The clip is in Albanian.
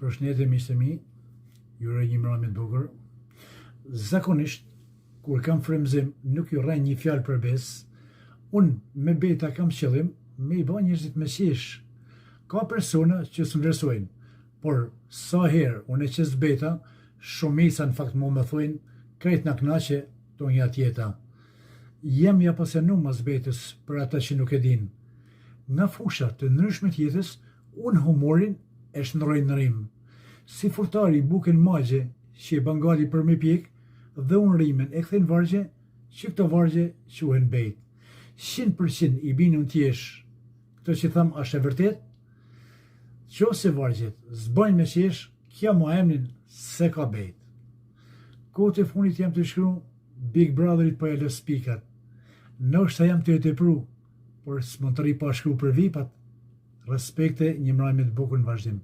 Përshëndetje miqtë e mi, ju uroj një mbrëmje të bukur. Zakonisht, kur kam frymëzim, nuk ju rrej një fjalë për besë. Unë me beta kam qëllim me i bë njerëzit me qesh. Ka persona që së vlerësojnë, por sa herë unë e qes beta, shumica në fakt më thojnë, krejt na knaqe to një atjeta. Jem ja pasenu mas betës për ata që nuk e din. Nga fusha të ndryshme të jetës, unë humorin e shndroj në rim. Si furtari bukën magje që e bangali për me pjek, dhe unë rimen e kthen vargje, që këto vargje quhen bejt. 100% i bini unë tjesh, këto që tham është e vërtet, qose vargjet zbajnë me qesh, kja ma emnin se ka bejt. Kohët e funit jam të shkru, Big Brotherit po e lë spikat. Ndoshta jam të e tepru, por s'mund të ri pa shkru për vipat. Respekte, një mbrëmje të bukur në vazhdim.